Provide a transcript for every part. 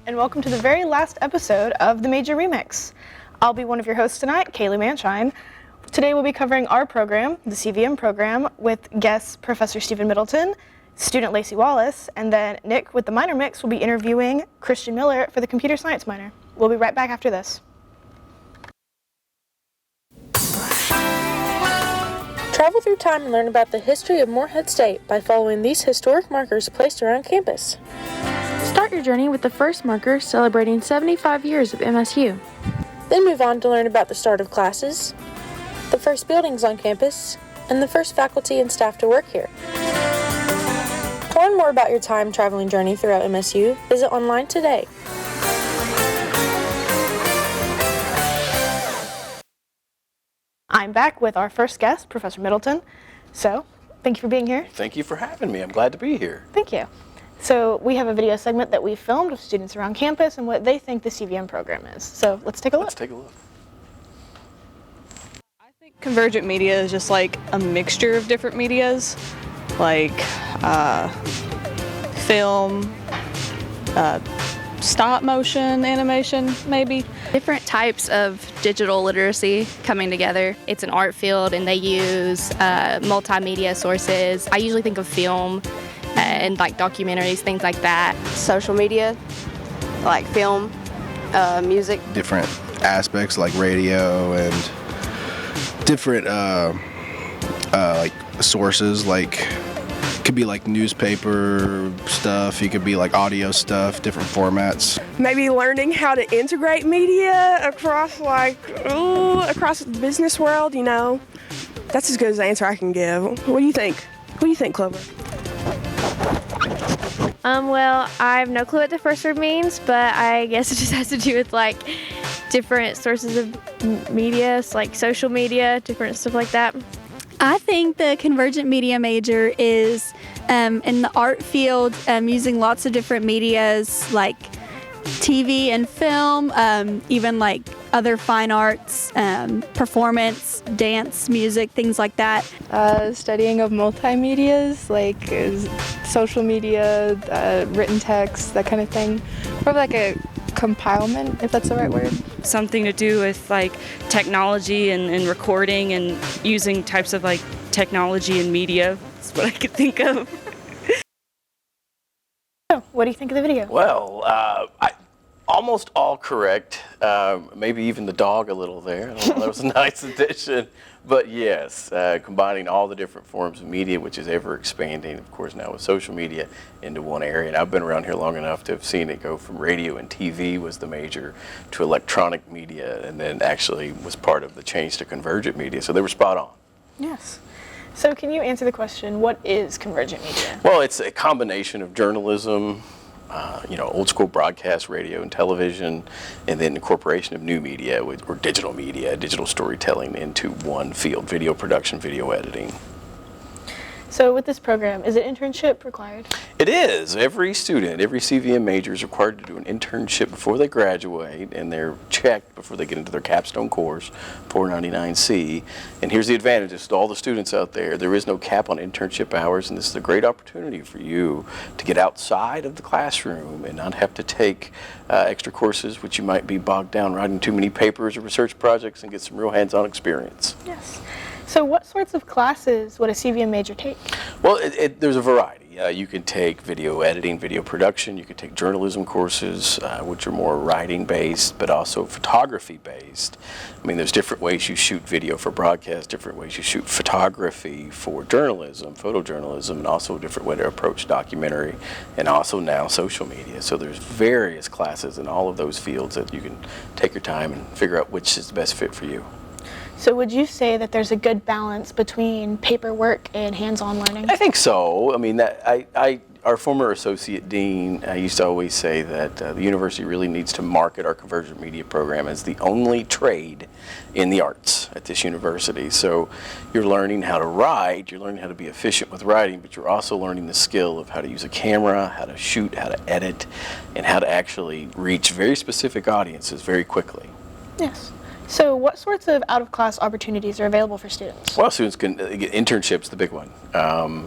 and welcome to the very last episode of The Major Remix. I'll be one of your hosts tonight, Kaylee Manshine. Today we'll be covering our program, the CVM program, with guests Professor Stephen Middleton, student Lacey Wallace, and then Nick with the minor mix will be interviewing Christian Miller for the computer science minor. We'll be right back after this. Travel through time and learn about the history of Morehead State by following these historic markers placed around campus. Start your journey with the first marker celebrating 75 years of MSU. Then move on to learn about the start of classes, the first buildings on campus, and the first faculty and staff to work here. To learn more about your time traveling journey throughout MSU, visit online today. I'm back with our first guest, Professor Middleton. So, thank you for being here. Thank you for having me. I'm glad to be here. Thank you. So, we have a video segment that we filmed with students around campus and what they think the CVM program is. So, let's take a look. Let's take a look. I think Convergent Media is just like a mixture of different medias, like film, stop motion animation, maybe. Different types of digital literacy coming together. It's an art field and they use multimedia sources. I usually think of film and like documentaries, things like that. Social media, like film, music. Different aspects like radio and different like sources, like could be like newspaper stuff, you could be like audio stuff, different formats. Maybe learning how to integrate media across across the business world, you know. That's as good as the answer I can give. What do you think? What do you think, Clover? Well, I have no clue what the first word means, but I guess it just has to do with like different sources of media, like social media, different stuff like that. I think the Convergent Media major is in the art field, using lots of different medias like TV and film, even like other fine arts, performance, dance, music, things like that. Studying of multimedias, like social media, written text, that kind of thing. Probably like a compilement, if that's the right word. Something to do with like technology and recording and using types of like technology and media. That's what I could think of. So, what do you think of the video? Well, almost all correct. Maybe even the dog a little there. That was a nice addition. But yes, combining all the different forms of media, which is ever expanding, of course, now with social media into one area. And I've been around here long enough to have seen it go from radio and TV was the major to electronic media, and then actually was part of the change to Convergent Media. So they were spot on. Yes. So can you answer the question, what is Convergent Media? Well, it's a combination of journalism, old school broadcast radio and television, and then incorporation of new media or digital media, digital storytelling into one field, video production, video editing. So with this program, is it internship required? It is. Every student, every CVM major is required to do an internship before they graduate, and they're checked before they get into their capstone course, 499C. And here's the advantages to all the students out there. There is no cap on internship hours, and this is a great opportunity for you to get outside of the classroom and not have to take extra courses, which you might be bogged down writing too many papers or research projects, and get some real hands-on experience. Yes. So what sorts of classes would a CVM major take? Well, there's a variety. You can take video editing, video production. You can take journalism courses, which are more writing-based, but also photography-based. I mean, there's different ways you shoot video for broadcast, different ways you shoot photography for journalism, photojournalism, and also a different way to approach documentary, and also now social media. So there's various classes in all of those fields that you can take your time and figure out which is the best fit for you. So would you say that there's a good balance between paperwork and hands-on learning? I think so. I mean, our former associate dean used to always say that the university really needs to market our Convergent Media program as the only trade in the arts at this university. So you're learning how to write, you're learning how to be efficient with writing, but you're also learning the skill of how to use a camera, how to shoot, how to edit, and how to actually reach very specific audiences very quickly. Yes. So what sorts of out-of-class opportunities are available for students? Well, students can get internships, the big one.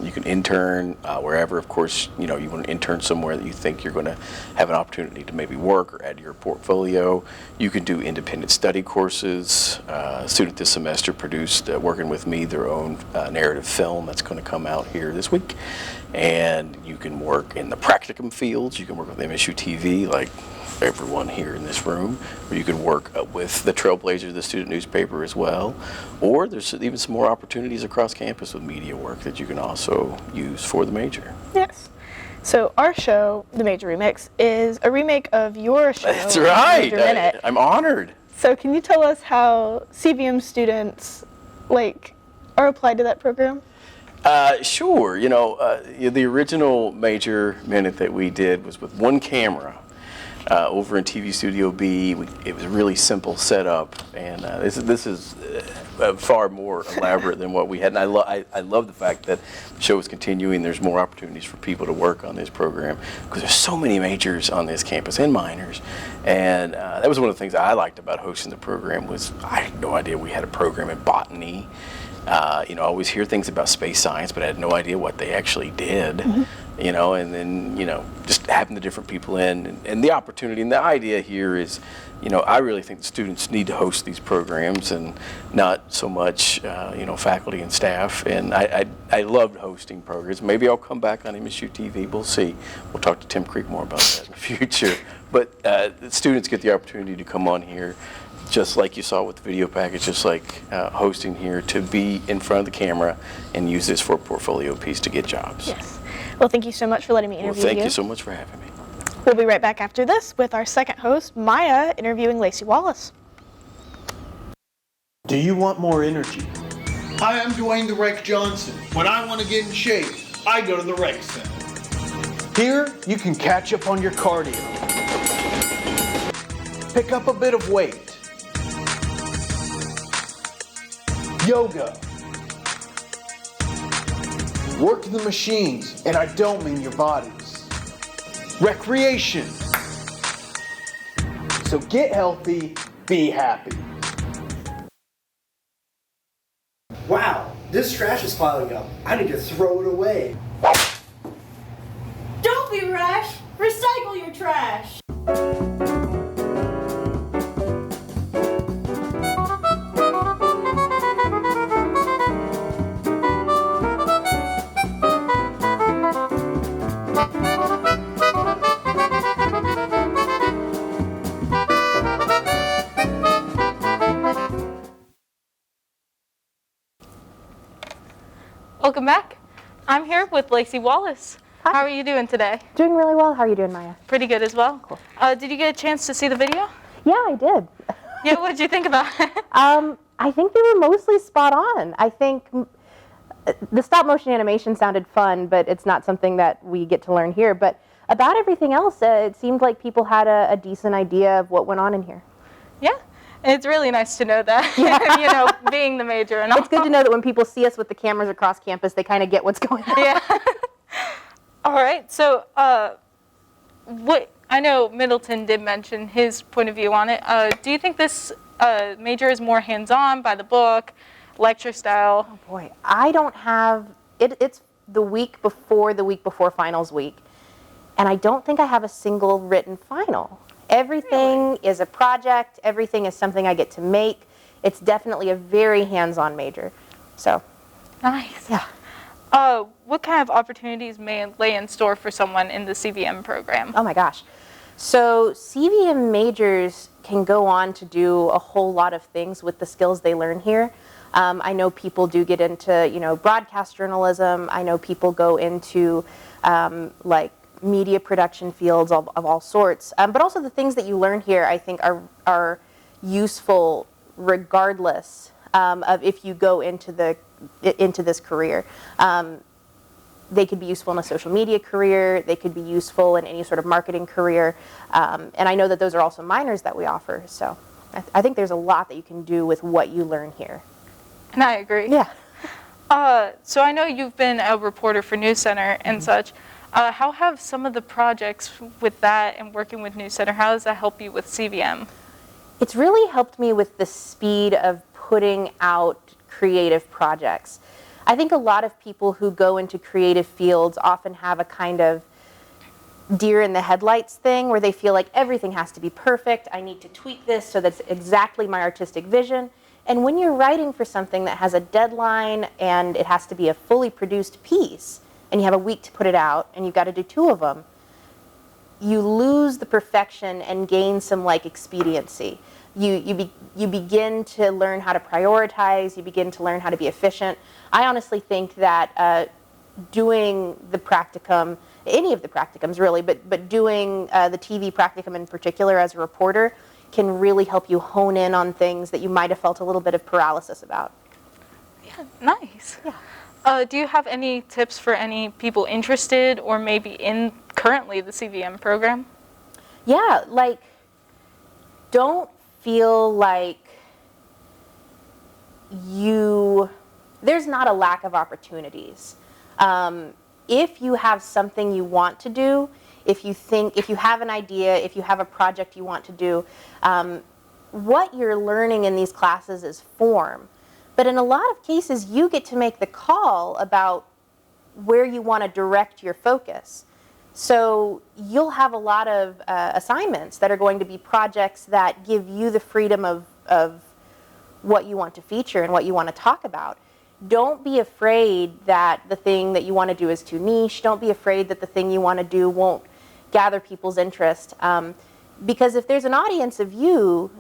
You can intern wherever. Of course, you want to intern somewhere that you think you're going to have an opportunity to maybe work or add to your portfolio. You can do independent study courses. A student this semester produced, working with me, their own narrative film that's going to come out here this week. And you can work in the practicum fields. You can work with MSU TV, like everyone here in this room, or you can work with the Trailblazer, the student newspaper as well, or there's even some more opportunities across campus with media work that you can also use for the major. Yes. So our show, The Major Remix, is a remake of your show. That's right. Major Minute. I'm honored. So can you tell us how CVM students are applied to that program? Sure. The original Major Minute that we did was with one camera. Over in TV Studio B, it was a really simple setup, and this is far more elaborate than what we had. And I love the fact that the show is continuing. There's more opportunities for people to work on this program because there's so many majors on this campus and minors. And that was one of the things I liked about hosting the program was I had no idea we had a program in botany. I always hear things about space science, but I had no idea what they actually did. Mm-hmm. And then, just having the different people in and the opportunity. And the idea here is, I really think the students need to host these programs and not so much, faculty and staff. And I loved hosting programs. Maybe I'll come back on MSU TV. We'll see. We'll talk to Tim Creek more about that in the future. But the students get the opportunity to come on here, just like you saw with the video package, just like hosting here, to be in front of the camera and use this for a portfolio piece to get jobs. Yes. Well, thank you so much for letting me interview you. Well, thank you so much for having me. We'll be right back after this with our second host, Maya, interviewing Lacey Wallace. Do you want more energy? Hi, I'm Dwayne the Rake Johnson. When I want to get in shape, I go to the Rake Center. Here, you can catch up on your cardio. Pick up a bit of weight. Yoga. Work the machines, and I don't mean your bodies. Recreation. So get healthy, be happy. Wow, this trash is piling up. I need to throw it away. Don't be rash. Recycle your trash. Welcome back. I'm here with Lacey Wallace. Hi. How are you doing today? Doing really well. How are you doing, Maya? Pretty good as well. Cool. Did you get a chance to see the video? Yeah, I did. Yeah, what did you think about it? I think they were mostly spot on. I think the stop motion animation sounded fun, but it's not something that we get to learn here. But about everything else, it seemed like people had a decent idea of what went on in here. Yeah. It's really nice to know that, yeah. Being the major and all. It's good to know that when people see us with the cameras across campus, they kind of get what's going on. Yeah. All right. So, I know Middleton did mention his point of view on it. Do you think this major is more hands-on, by the book, lecture style? Oh boy, I don't have it. It's the week before finals week, and I don't think I have a single written final. Everything is a project. Everything is something I get to make. It's definitely a very hands-on major. So, nice. Yeah. What kind of opportunities may lay in store for someone in the CVM program? Oh my gosh. So CVM majors can go on to do a whole lot of things with the skills they learn here. I know people do get into, broadcast journalism. I know people go into media production fields of all sorts, but also the things that you learn here I think are useful regardless of if you go into this career. They could be useful in a social media career, they could be useful in any sort of marketing career, and I know that those are also minors that we offer, so I think there's a lot that you can do with what you learn here. And I agree. Yeah. So I know you've been a reporter for News Center and such. How have some of the projects with that and working with News Center, how does that help you with CVM? It's really helped me with the speed of putting out creative projects. I think a lot of people who go into creative fields often have a kind of deer in the headlights thing where they feel like everything has to be perfect. I need to tweak this so that's exactly my artistic vision. And when you're writing for something that has a deadline and it has to be a fully produced piece, and you have a week to put it out, and you've got to do 2 of them, you lose the perfection and gain some like expediency. You begin to learn how to prioritize, you begin to learn how to be efficient. I honestly think that doing the practicum, any of the practicums really, but doing the TV practicum in particular as a reporter can really help you hone in on things that you might have felt a little bit of paralysis about. Yeah, nice. Yeah. Do you have any tips for any people interested or maybe in currently the CVM program? Yeah, like, don't feel like there's not a lack of opportunities. If you have something you want to do, if you have an idea, if you have a project you want to do, what you're learning in these classes is form. But in a lot of cases, you get to make the call about where you want to direct your focus. So you'll have a lot of assignments that are going to be projects that give you the freedom of what you want to feature and what you want to talk about. Don't be afraid that the thing that you want to do is too niche. Don't be afraid that the thing you want to do won't gather people's interest. Because if there's an audience of you,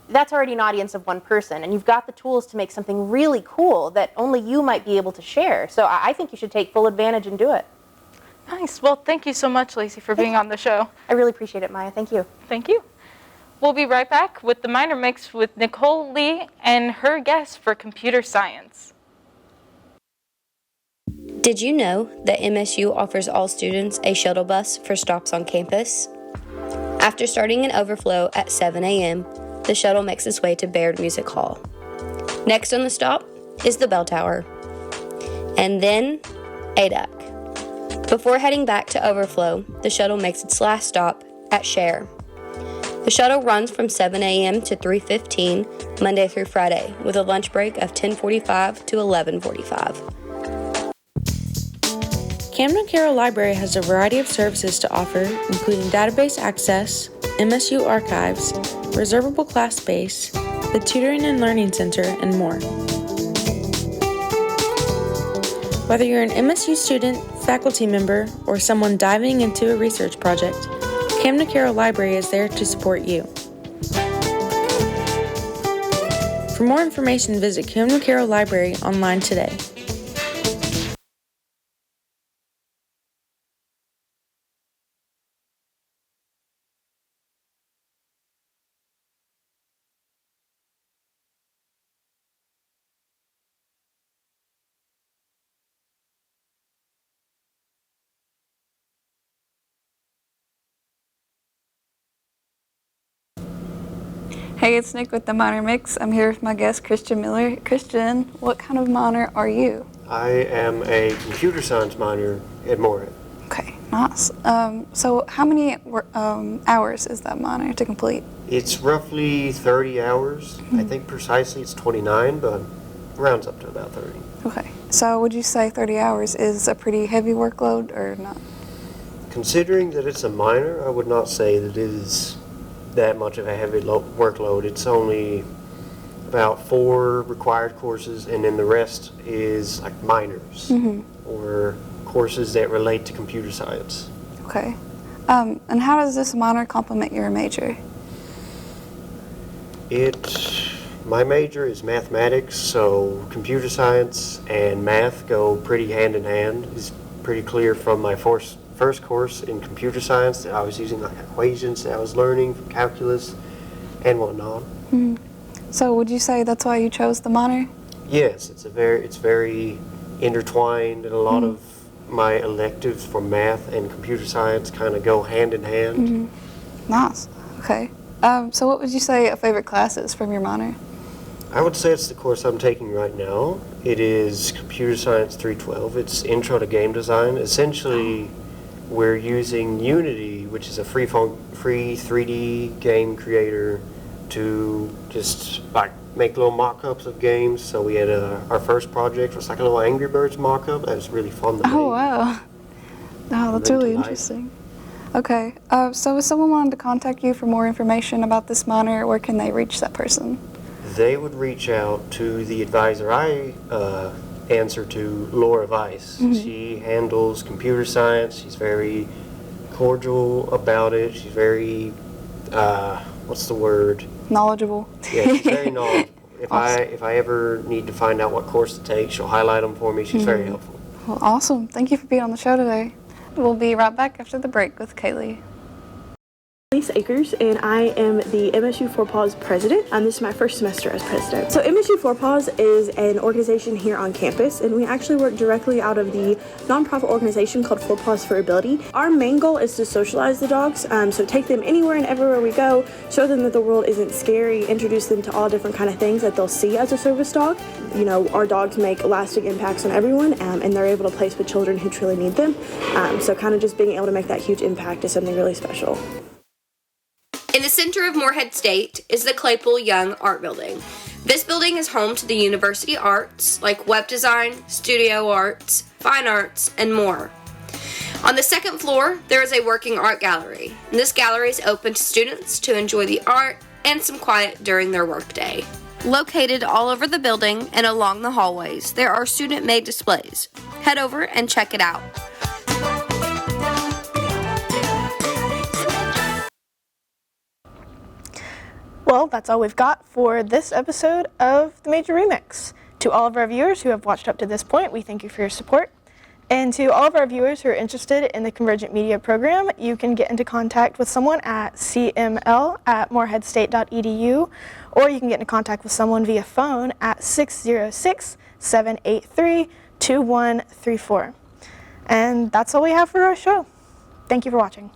that's already an audience of one person, and you've got the tools to make something really cool that only you might be able to share. So I think you should take full advantage and do it. Nice. Well, thank you so much, Lacey, for being on the show. I really appreciate it, Maya. Thank you. Thank you. We'll be right back with the Minor Mix with Nicole Lee and her guest for computer science. Did you know that MSU offers all students a shuttle bus for stops on campus? After starting an overflow at 7 a.m., the shuttle makes its way to Baird Music Hall. Next on the stop is the bell tower, and then ADAC. Before heading back to overflow, the shuttle makes its last stop at Share. The shuttle runs from 7 a.m. to 3:15 Monday through Friday, with a lunch break of 10:45 to 11:45. Camden Carroll Library has a variety of services to offer, including database access, MSU archives, reservable class space, the Tutoring and Learning Center, and more. Whether you're an MSU student, faculty member, or someone diving into a research project, Camden Carroll Library is there to support you. For more information, visit Camden Carroll Library online today. Hey, it's Nick with the Minor Mix. I'm here with my guest, Christian Miller. Christian, what kind of minor are you? I am a computer science minor at Morehead. Okay, nice. So how many hours is that minor to complete? It's roughly 30 hours. I think precisely it's 29, but rounds up to about 30. Okay, so would you say 30 hours is a pretty heavy workload or not? Considering that it's a minor, I would not say that it is that much of a heavy workload. It's only about 4 required courses, and then the rest is like minors or courses that relate to computer science. Okay. And how does this minor complement your major? My major is mathematics, so computer science and math go pretty hand in hand. It's pretty clear from my first course in computer science that I was using like equations that I was learning from calculus and whatnot. So would you say that's why you chose the minor? Yes, it's very intertwined, and a lot of my electives for math and computer science kind of go hand in hand. Nice. Okay. So what would you say a favorite class is from your minor? I would say it's the course I'm taking right now. It is Computer Science 312. It's Intro to Game Design. Essentially, we're using Unity, which is a free 3D game creator, to just like make little mock-ups of games. So we had our first project was like a little Angry Birds mock-up. That was really fun to make. Oh, wow. Oh, that's really interesting. Okay, so if someone wanted to contact you for more information about this minor, where can they reach that person? They would reach out to the advisor I answer to, Laura Weiss. She handles computer science. She's very cordial about it. She's very, what's the word? Knowledgeable. Yeah, she's very knowledgeable. If I ever need to find out what course to take, she'll highlight them for me. She's very helpful. Well, awesome. Thank you for being on the show today. We'll be right back after the break with Kaylee. Lacey Akers, and I am the MSU 4PAWS president. This is my first semester as president. So MSU 4PAWS is an organization here on campus, and we actually work directly out of the nonprofit organization called 4PAWS for Ability. Our main goal is to socialize the dogs, so take them anywhere and everywhere we go, show them that the world isn't scary, introduce them to all different kind of things that they'll see as a service dog. You know, our dogs make lasting impacts on everyone, and they're able to place with children who truly need them. So kind of just being able to make that huge impact is something really special. In the center of Morehead State is the Claypool Young Art Building. This building is home to the university arts like web design, studio arts, fine arts, and more. On the second floor, there is a working art gallery. And this gallery is open to students to enjoy the art and some quiet during their workday. Located all over the building and along the hallways, there are student-made displays. Head over and check it out. Well, that's all we've got for this episode of The Major Remix. To all of our viewers who have watched up to this point, we thank you for your support. And to all of our viewers who are interested in the Convergent Media program, you can get into contact with someone at cml@moreheadstate.edu, or you can get into contact with someone via phone at 606-783-2134. And that's all we have for our show. Thank you for watching.